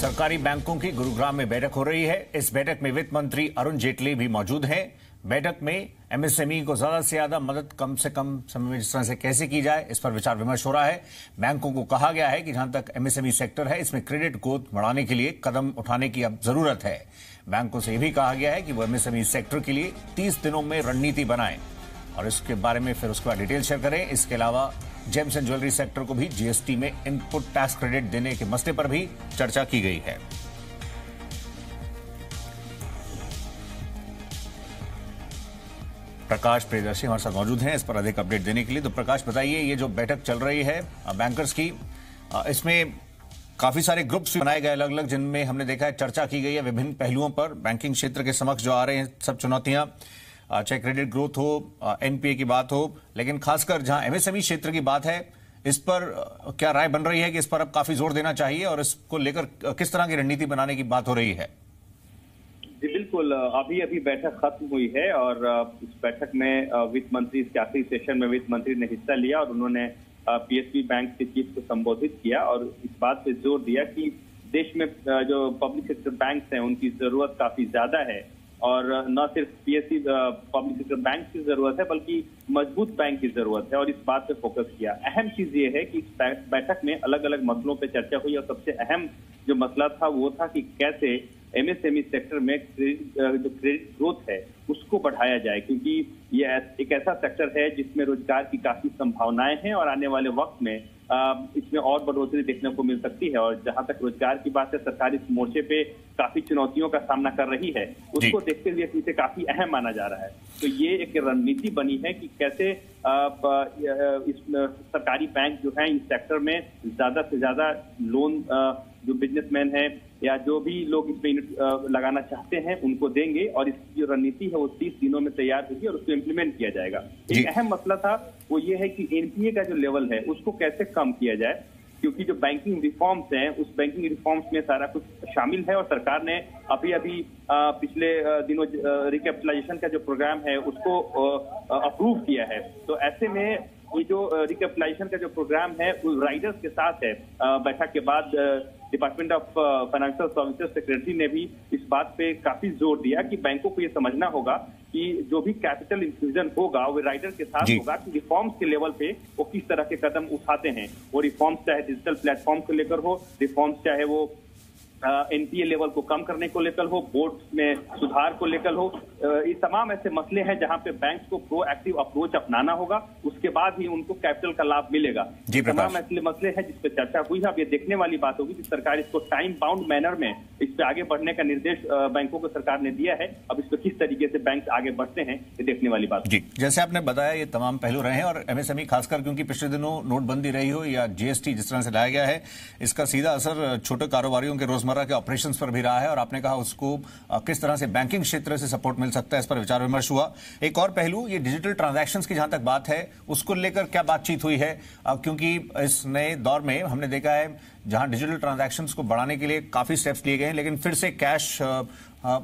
सरकारी बैंकों की गुरुग्राम में बैठक हो रही है। इस बैठक में वित्त मंत्री अरुण जेटली भी मौजूद हैं। बैठक में एमएसएमई को ज्यादा से ज्यादा मदद कम से कम समय में जिस तरह से कैसे की जाए, इस पर विचार विमर्श हो रहा है। बैंकों को कहा गया है कि जहां तक एमएसएमई सेक्टर है, इसमें क्रेडिट ग्रोथ बढ़ाने के लिए कदम उठाने की अब जरूरत है। बैंकों से यह भी कहा गया है कि वो एमएसएमई सेक्टर के लिए 30 दिनों में रणनीति बनाएं और इसके बारे में फिर उसके बाद डिटेल शेयर करें। इसके अलावा जेम्स एंड ज्वेलरी सेक्टर को भी जीएसटी में इनपुट टैक्स क्रेडिट देने के मसले पर भी चर्चा की गई है। प्रकाश प्रियदर्शी हमारे साथ मौजूद हैं इस पर अधिक अपडेट देने के लिए। तो प्रकाश, बताइए, ये जो बैठक चल रही है बैंकर्स की, इसमें काफी सारे ग्रुप्स बनाए गए अलग अलग, जिनमें हमने देखा है चर्चा की गई है विभिन्न पहलुओं पर। बैंकिंग क्षेत्र के समक्ष जो आ रहे हैं सब चुनौतियां, चाहे क्रेडिट ग्रोथ हो, एनपीए की बात हो, लेकिन खासकर जहां एमएसएमई क्षेत्र की बात है, इस पर क्या राय बन रही है कि इस पर अब काफी जोर देना चाहिए और इसको लेकर किस तरह की रणनीति बनाने की बात हो रही है? जी बिल्कुल, अभी अभी बैठक खत्म हुई है और इस बैठक में वित्त मंत्री, इस आखिरी सेशन में वित्त मंत्री ने हिस्सा लिया और उन्होंने पीएसबी बैंक के चीफ को संबोधित किया और इस बात पे जोर दिया कि देश में जो पब्लिक सेक्टर बैंक हैं उनकी जरूरत काफी ज्यादा है और न सिर्फ पीएससी पब्लिक सेक्टर बैंक की जरूरत है बल्कि मजबूत बैंक की जरूरत है और इस बात पे फोकस किया। अहम चीज ये है कि इस बैठक में अलग अलग मसलों पे चर्चा हुई और सबसे अहम जो मसला था वो था कि कैसे एमएसएमई सेक्टर में जो क्रेडिट ग्रोथ है उसको बढ़ाया जाए, क्योंकि ये एक ऐसा सेक्टर है जिसमें रोजगार की काफी संभावनाएं हैं और आने वाले वक्त में इसमें और बढ़ोतरी देखने को मिल सकती है। और जहां तक रोजगार की बात है, सरकार इस मोर्चे पे काफी चुनौतियों का सामना कर रही है, उसको देखते हुए इसे काफी अहम माना जा रहा है। तो ये एक रणनीति बनी है कि कैसे इस सरकारी बैंक जो है इस सेक्टर में ज्यादा से ज्यादा लोन जो बिजनेसमैन है या जो भी लोग इसमें लगाना चाहते हैं उनको देंगे और इसकी जो रणनीति है वो 30 दिनों में तैयार होगी और उसको इम्प्लीमेंट किया जाएगा। एक अहम मसला था वो ये है कि एनपीए का जो लेवल है उसको कैसे कम किया जाए, क्योंकि जो बैंकिंग रिफॉर्म्स हैं उस बैंकिंग रिफॉर्म्स में सारा कुछ शामिल है और सरकार ने अभी अभी पिछले दिनों रिकैपिटलाइजेशन का जो प्रोग्राम है उसको अप्रूव किया है। तो ऐसे में ये जो रिकैपिटलाइजेशन का जो प्रोग्राम है वो राइडर्स के साथ है। बैठक के बाद department of financial services secretary ने भी इस बात पे काफी जोर दिया कि बैंकों को ये समझना होगा कि जो भी कैपिटल इंफ्यूजन होगा वो राइडर के साथ होगा कि रिफॉर्म्स के लेवल पे वो किस तरह के कदम उठाते हैं। वो रिफॉर्म्स चाहे डिजिटल प्लेटफॉर्म को लेकर हो, रिफॉर्म्स चाहे वो एनपीए लेवल को कम करने को लेकर हो, बोर्ड में सुधार को लेकर हो, ये तमाम ऐसे मसले हैं जहां पे बैंक्स को प्रोएक्टिव अप्रोच अपनाना होगा, उसके बाद ही उनको कैपिटल का लाभ मिलेगा। तमाम ऐसे मसले हैं जिस पे चर्चा हुई है। अब ये देखने वाली बात होगी कि सरकार इसको टाइम बाउंड मैनर में इस पे आगे बढ़ने का निर्देश बैंकों को सरकार ने दिया है। अब इस पे किस तरीके से बैंक आगे बढ़ते हैं ये देखने वाली बात। जी, जैसे आपने बताया ये तमाम पहलू रहे हैं और एमएसएमई खासकर क्योंकि पिछले दिनों नोटबंदी रही हो या जीएसटी जिस तरह से लाया गया है, इसका सीधा असर छोटे कारोबारियों के रोजमर्रा के ऑपरेशंस पर भी रहा है और आपने कहा उसको किस तरह से बैंकिंग क्षेत्र से सपोर्ट मिल सकता है, इस पर विचार विमर्श हुआ। एक और पहलू, ये डिजिटल ट्रांजैक्शंस की जहां तक बात है उसको लेकर क्या बातचीत हुई है, क्योंकि इस नए दौर में हमने देखा है जहां डिजिटल ट्रांजैक्शंस को बढ़ाने के लिए काफी स्टेप्स लिए गए हैं, लेकिन फिर से कैश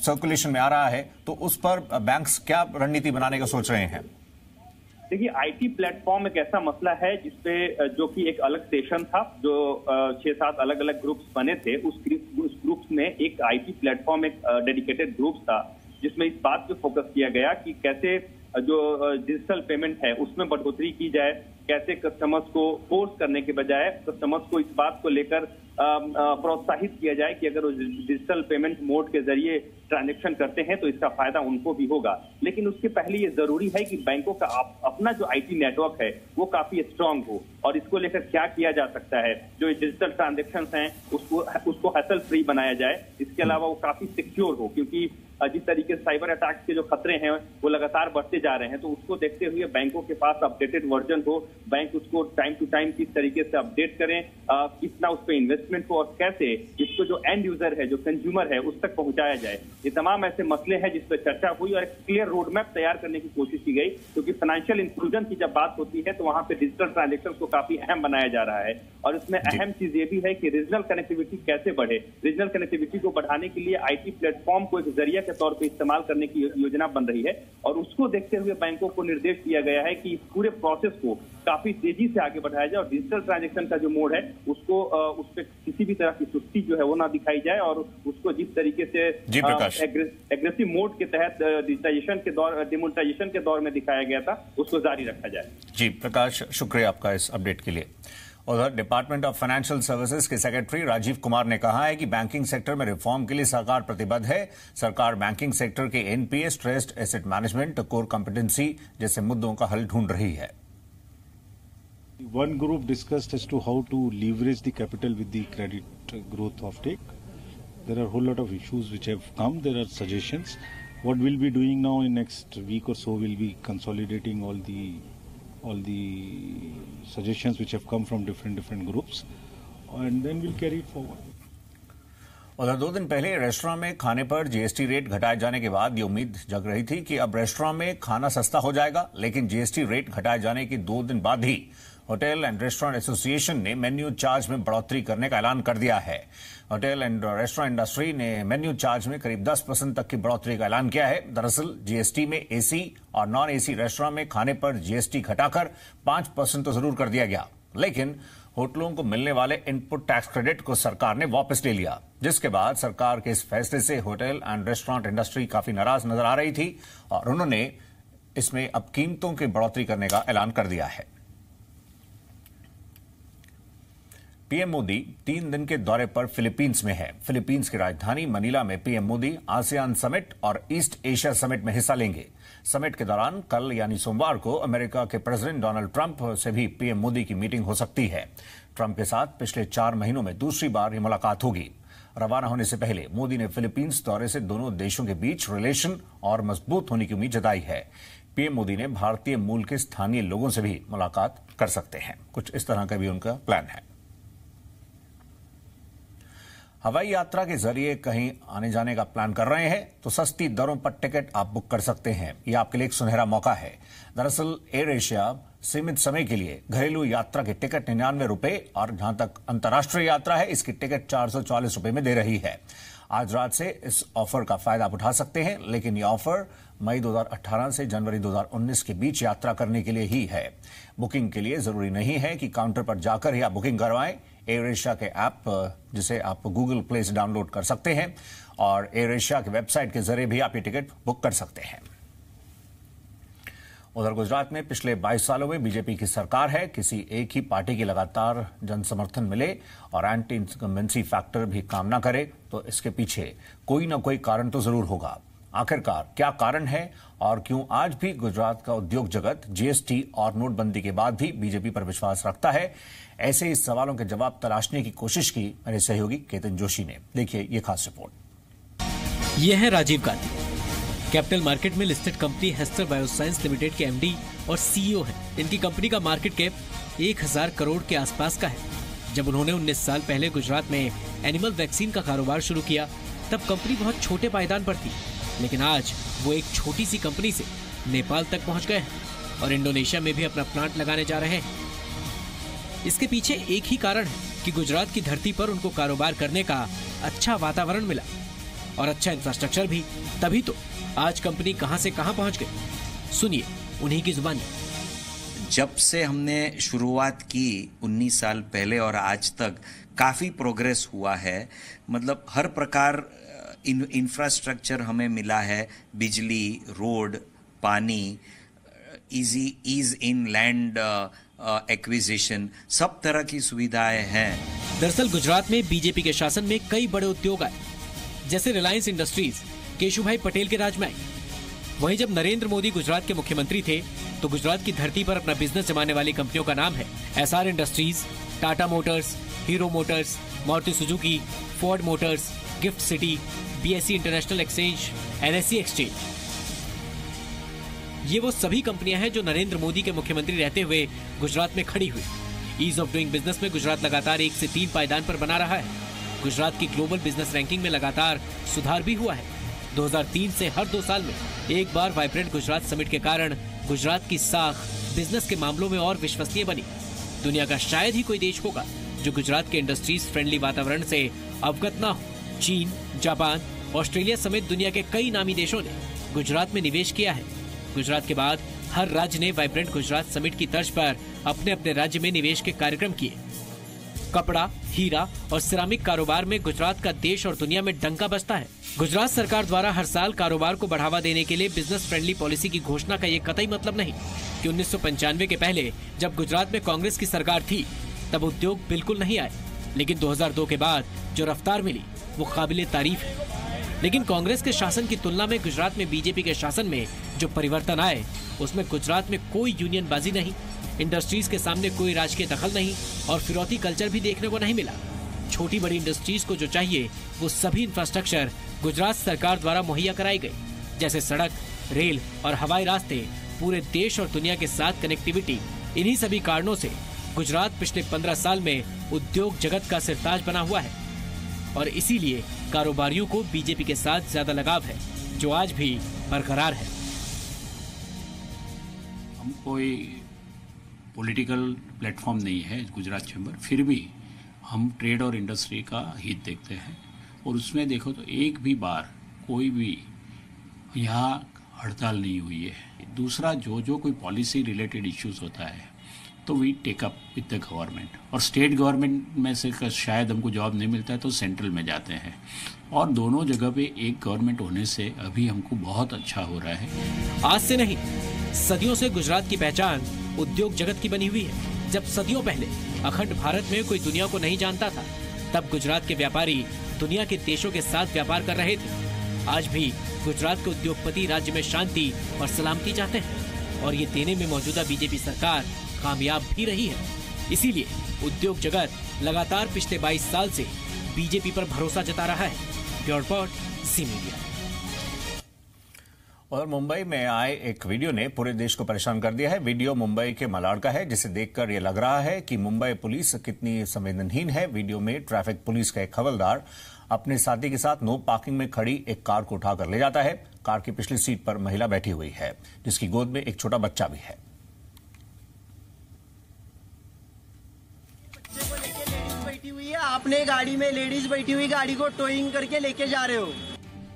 सर्कुलेशन में आ रहा है, तो उस पर बैंक्स क्या रणनीति बनाने का सोच रहे हैं? देखिए, आईटी प्लेटफॉर्म एक ऐसा मसला है जिसपे जो कि एक अलग सेशन था, जो 6-7 अलग अलग ग्रुप्स बने थे। उस ग्रुप्स में एक आईटी प्लेटफॉर्म, एक डेडिकेटेड ग्रुप था जिसमें इस बात पे फोकस किया गया कि कैसे जो डिजिटल पेमेंट है उसमें बढ़ोतरी की जाए, कैसे कस्टमर्स को फोर्स करने के बजाय कस्टमर्स को इस बात को लेकर प्रोत्साहित किया जाए कि अगर वो डिजिटल पेमेंट मोड के जरिए ट्रांजैक्शन करते हैं तो इसका फायदा उनको भी होगा। लेकिन उसके पहले ये जरूरी है कि बैंकों का अपना जो आईटी नेटवर्क है वो काफी स्ट्रांग हो और इसको लेकर क्या किया जा सकता है, जो डिजिटल ट्रांजैक्शन हैं उसको हैसल फ्री बनाया जाए। इसके अलावा वो काफी सिक्योर हो, क्योंकि जिस तरीके से साइबर अटैक्स के जो खतरे हैं वो लगातार बढ़ते जा रहे हैं, तो उसको देखते हुए बैंकों के पास अपडेटेड वर्जन हो, बैंक उसको टाइम टू टाइम किस तरीके से अपडेट करें, कितना उस पर इन्वेस्टमेंट हो और कैसे इसको जो एंड यूजर है, जो कंज्यूमर है, उस तक पहुंचाया जाए। ये तमाम ऐसे मसले हैं जिस पर चर्चा हुई और एक क्लियर रोड मैप तैयार करने की कोशिश की गई, क्योंकि फाइनेंशियल इंक्लूजन की जब बात होती है तो वहां पे डिजिटल ट्रांजैक्शन को काफी अहम बनाया जा रहा है। और इसमें अहम चीज ये भी है कि रीजनल कनेक्टिविटी कैसे बढ़े। रीजनल कनेक्टिविटी को बढ़ाने के लिए आईटी प्लेटफॉर्म को एक जरिया के के तौर पे इस्तेमाल करने की योजना बन रही है। और उसको देखते हुए बैंकों को निर्देश दिया गया है कि इस पूरे प्रोसेस को काफी तेजी से आगे बढ़ाया जाए और डिजिटल ट्रांजैक्शन का जो मोड है उसको उस पर किसी भी तरह की सुस्ती जो है वो ना दिखाई जाए और उसको जिस तरीके से एग्रेसिव मोड के तहत डिजिटाइजेशन के दौर डिमोनेटाइजेशन के दौर में दिखाया गया था उसको जारी रखा जाए। जी प्रकाश, शुक्रिया आपका इस अपडेट के लिए। उधर डिपार्टमेंट ऑफ फाइनेंशियल सर्विसेज के सेक्रेटरी राजीव कुमार ने कहा है कि बैंकिंग सेक्टर में रिफॉर्म के लिए सरकार प्रतिबद्ध है। सरकार बैंकिंग सेक्टर के NPA, stressed asset management, core competency जैसे मुद्दों का हल ढूंढ रही है। One group discussed as to how to leverage the capital with the credit growth offtake. There are a whole lot of issues which have come. There are suggestions. What we'll be doing now in next week or so, we'll be consolidating all the suggestions which have come from different groups, and then we'll carry it forward. उधर 2 दिन पहले restaurant में खाने पर GST rate घटाए जाने के बाद ये उम्मीद जग रही थी कि अब रेस्टोरेंट में खाना सस्ता हो जाएगा, लेकिन जीएसटी रेट घटाए जाने के 2 दिन बाद ही होटल एंड रेस्टोरेंट एसोसिएशन ने मेन्यू चार्ज में बढ़ोतरी करने का ऐलान कर दिया है। होटल एंड रेस्टोरेंट इंडस्ट्री ने मेन्यू चार्ज में करीब 10% तक की बढ़ोतरी का ऐलान किया है। दरअसल जीएसटी में एसी और नॉन एसी रेस्टोरेंट में खाने पर जीएसटी घटाकर 5% तो जरूर कर दिया गया, लेकिन होटलों को मिलने वाले इनपुट टैक्स क्रेडिट को सरकार ने वापस ले लिया, जिसके बाद सरकार के इस फैसले से होटल एंड रेस्टोरेंट इंडस्ट्री काफी नाराज नजर आ रही थी और उन्होंने इसमें अब कीमतों की बढ़ोतरी करने का ऐलान कर दिया है। पीएम मोदी 3 दिन के दौरे पर फिलीपींस में है। फिलीपींस की राजधानी मनीला में पीएम मोदी आसियान समिट और ईस्ट एशिया समिट में हिस्सा लेंगे। समिट के दौरान कल यानी सोमवार को अमेरिका के प्रेसिडेंट डोनाल्ड ट्रंप से भी पीएम मोदी की मीटिंग हो सकती है। ट्रंप के साथ पिछले 4 महीनों में दूसरी बार यह मुलाकात होगी। रवाना होने से पहले मोदी ने फिलीपींस दौरे से दोनों देशों के बीच रिलेशन और मजबूत होने की उम्मीद जताई है। पीएम मोदी ने भारतीय मूल के स्थानीय लोगों से भी मुलाकात कर सकते हैं। कुछ इस तरह का भी उनका प्लान है। हवाई यात्रा के जरिए कहीं आने जाने का प्लान कर रहे हैं तो सस्ती दरों पर टिकट आप बुक कर सकते हैं। यह आपके लिए एक सुनहरा मौका है। दरअसल एयर एशिया सीमित समय के लिए घरेलू यात्रा के टिकट 99 रुपए और जहां तक अंतर्राष्ट्रीय यात्रा है इसकी टिकट 440 रुपए में दे रही है। आज रात से इस ऑफर का फायदा आप उठा सकते हैं, लेकिन यह ऑफर मई 2018 से जनवरी 2019 के बीच यात्रा करने के लिए ही है। बुकिंग के लिए जरूरी नहीं है कि काउंटर पर जाकर ही आप बुकिंग करवाएं। एयर एशिया के ऐप जिसे आप गूगल प्ले से डाउनलोड कर सकते हैं और एयर एशिया की वेबसाइट के जरिए भी आप ये टिकट बुक कर सकते हैं। उधर गुजरात में पिछले 22 सालों में बीजेपी की सरकार है। किसी एक ही पार्टी की लगातार जन समर्थन मिले और एंटी इनकम्बेंसी फैक्टर भी काम ना करे तो इसके पीछे कोई ना कोई कारण तो जरूर होगा। आखिरकार क्या कारण है और क्यों आज भी गुजरात का उद्योग जगत जीएसटी और नोटबंदी के बाद भी बीजेपी पर विश्वास रखता है? ऐसे ही सवालों के जवाब तलाशने की कोशिश की मेरे सहयोगी केतन जोशी ने। देखिए ये खास रिपोर्ट। ये है राजीव गांधी, कैपिटल मार्केट में listed company Hester bioscience limited के एमडी और सीईओ हैं। इनकी कंपनी का मार्केट कैप 1000 करोड़ के आसपास का है। जब उन्होंने 19 साल पहले गुजरात में एनिमल वैक्सीन का कारोबार शुरू किया तब कंपनी बहुत छोटे पायदान पर थी, लेकिन आज वो एक छोटी सी कंपनी से नेपाल तक पहुंच गए हैं और इंडोनेशिया में भी अपना प्लांट लगाने जा रहे हैं। इसके पीछे एक ही कारण है कि गुजरात की धरती पर उनको कारोबार करने का अच्छा वातावरण मिला और अच्छा इंफ्रास्ट्रक्चर भी। तभी तो आज कंपनी कहां से कहां पहुंच गई। सुनिए उन्हीं की जुबानी। जब से हमने शुरुआत की 19 साल पहले और आज तक काफी प्रोग्रेस हुआ है। मतलब हर प्रकार इंफ्रास्ट्रक्चर हमें मिला है, बिजली, रोड, पानी, ईज इन लैंड एक्विजिशन, सब तरह की सुविधाएं हैं। दरअसल गुजरात में बीजेपी के शासन में कई बड़े उद्योग आए, जैसे रिलायंस इंडस्ट्रीज केशुभाई पटेल के राज में आई। वहीं जब नरेंद्र मोदी गुजरात के मुख्यमंत्री थे तो गुजरात की धरती पर अपना बिजनेस जमाने वाली कंपनियों का नाम है SR industries, Tata Motors, hero Motors, Maruti Suzuki, Ford Motors, gift city, BSE international exchange, NSE exchange. ये वो सभी कंपनियां हैं जो नरेंद्र मोदी के मुख्यमंत्री रहते हुए गुजरात में खड़ी हुई। ईज ऑफ डूइंग बिजनेस में गुजरात लगातार 1 से 3 पायदान पर बना रहा है। गुजरात की ग्लोबल बिजनेस रैंकिंग में लगातार सुधार भी हुआ है। 2003 से हर 2 साल में एक बार वाइब्रेंट गुजरात समिट के कारण गुजरात की साख बिजनेस के मामलों में और विश्वसनीय बनी। दुनिया का शायद ही कोई देश होगा जो गुजरात के इंडस्ट्रीज फ्रेंडली वातावरण से अवगत ना हो। चीन, जापान, ऑस्ट्रेलिया समेत दुनिया के कई नामी देशों ने गुजरात में निवेश किया है। गुजरात के बाद हर राज्य ने वाइब्रेंट गुजरात समिट की तर्ज पर अपने अपने राज्य में निवेश के कार्यक्रम किए। कपड़ा, हीरा और सिरामिक कारोबार में गुजरात का देश और दुनिया में डंका बजता है। गुजरात सरकार द्वारा हर साल कारोबार को बढ़ावा देने के लिए बिजनेस फ्रेंडली पॉलिसी की घोषणा का ये कतई मतलब नहीं कि 1995 के पहले जब गुजरात में कांग्रेस की सरकार थी तब उद्योग बिल्कुल नहीं आए, लेकिन 2002 के बाद जो रफ्तार मिली वो काबिले तारीफ है। लेकिन कांग्रेस के शासन की तुलना में गुजरात में बीजेपी के शासन में जो परिवर्तन आए उसमें गुजरात में कोई यूनियनबाजी नहीं, इंडस्ट्रीज के सामने कोई राजकीय दखल नहीं और फिरौती कल्चर भी देखने को नहीं मिला। छोटी बड़ी इंडस्ट्रीज को जो चाहिए वो सभी इंफ्रास्ट्रक्चर गुजरात सरकार द्वारा मुहैया कराई गई, जैसे सड़क, रेल और हवाई रास्ते, पूरे देश और दुनिया के साथ कनेक्टिविटी। इन्हीं सभी कारणों से गुजरात पिछले 15 साल में उद्योग जगत का सिरताज बना हुआ है और इसीलिए कारोबारियों को बीजेपी के साथ ज्यादा लगाव है, जो आज भी बरकरार है। हम कोई पॉलिटिकल प्लेटफॉर्म नहीं है गुजरात चैम्बर, फिर भी हम ट्रेड और इंडस्ट्री का हित देखते हैं और उसमें देखो तो एक भी बार कोई भी यहाँ हड़ताल नहीं हुई है। दूसरा, जो कोई पॉलिसी रिलेटेड इश्यूज होता है तो we take up with the government, और स्टेट गवर्नमेंट में से शायद हमको जवाब नहीं मिलता है तो सेंट्रल में जाते हैं, और दोनों जगह पे एक गवर्नमेंट होने से अभी हमको बहुत अच्छा हो रहा है। आज से नहीं, सदियों से गुजरात की पहचान उद्योग जगत की बनी हुई है। जब सदियों पहले अखंड भारत में कोई दुनिया को नहीं जानता था, तब गुजरात के व्यापारी दुनिया के देशों के साथ व्यापार कर रहे थे। आज भी गुजरात के उद्योगपति राज्य में शांति और सलामती चाहते हैं और ये देने में मौजूदा बीजेपी सरकार कामयाब भी रही है। इसीलिए उद्योग जगत लगातार पिछले 22 साल से बीजेपी पर भरोसा जता रहा है। ब्यूरो रिपोर्ट, जी मीडिया। और मुंबई में आए एक वीडियो ने पूरे देश को परेशान कर दिया है। वीडियो मुंबई के मलाड का है, जिसे देखकर यह लग रहा है कि मुंबई पुलिस कितनी संवेदनहीन है। वीडियो में ट्रैफिक पुलिस का एक हवलदार अपने साथी के साथ नो पार्किंग में खड़ी एक कार को उठाकर ले जाता है। कार की पिछली सीट पर महिला बैठी हुई है, जिसकी गोद में एक छोटा बच्चा भी है। आपने गाड़ी में लेडीज बैठी हुई गाड़ी को टोइंग करके लेके जा रहे हो।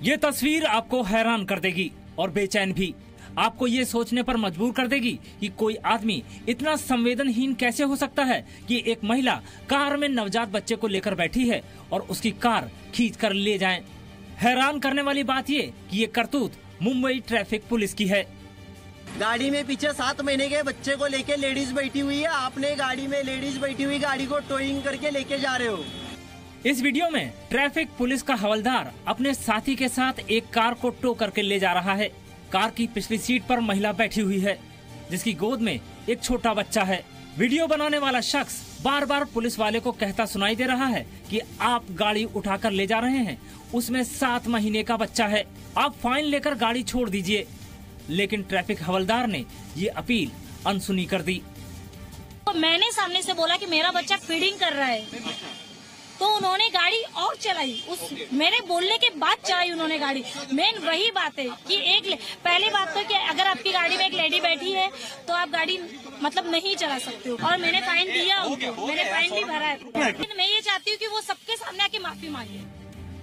ये तस्वीर आपको हैरान कर देगी और बेचैन भी। आपको ये सोचने पर मजबूर कर देगी कि कोई आदमी इतना संवेदनहीन कैसे हो सकता है कि एक महिला कार में नवजात बच्चे को लेकर बैठी है और उसकी कार खींच कर ले जाए। हैरान करने वाली बात ये कि ये करतूत मुंबई ट्रैफिक पुलिस की है। गाड़ी में पीछे 7 महीने के बच्चे को लेके लेडीज बैठी हुई है। आपने गाड़ी में लेडीज बैठी हुई गाड़ी को टोइंग करके लेके जा रहे हो। इस वीडियो में ट्रैफिक पुलिस का हवलदार अपने साथी के साथ एक कार को टो करके ले जा रहा है। कार की पिछली सीट पर महिला बैठी हुई है, जिसकी गोद में एक छोटा बच्चा है। वीडियो बनाने वाला शख्स बार बार पुलिस वाले को कहता सुनाई दे रहा है कि आप गाड़ी उठाकर ले जा रहे हैं, उसमें 7 महीने का बच्चा है, आप फाइन लेकर गाड़ी छोड़ दीजिए। लेकिन ट्रैफक हवलदार ने ये अपील अनसुनी कर दी। तो मैंने सामने से बोला कि मेरा बच्चा फीडिंग कर रहा है, तो उन्होंने गाड़ी और चलाई। मेरे बोलने के बाद चलाई उन्होंने गाड़ी। मेन वही बात है कि पहली बात तो कि अगर आपकी गाड़ी में एक लेडी बैठी है तो आप गाड़ी मतलब नहीं चला सकते हो। और मैंने फाइन दिया उनको, मैंने फाइन भी भरा है। लेकिन मैं ये चाहती हूँ कि वो सबके सामने आके माफी मांगे।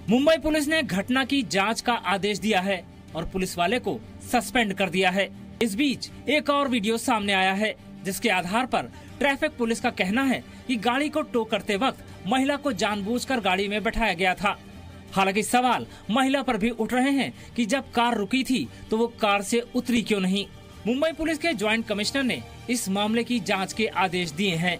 मुंबई पुलिस ने घटना की जांच का आदेश दिया है और पुलिस वाले को सस्पेंड कर दिया है। इस बीच एक और वीडियो सामने आया है, जिसके आधार पर ट्रैफिक पुलिस का कहना है कि गाड़ी को टो करते वक्त महिला को जानबूझकर गाड़ी में बैठाया गया था। हालांकि सवाल महिला पर भी उठ रहे हैं कि जब कार रुकी थी तो वो कार से उतरी क्यों नहीं। मुंबई पुलिस के ज्वाइंट कमिश्नर ने इस मामले की जांच के आदेश दिए हैं।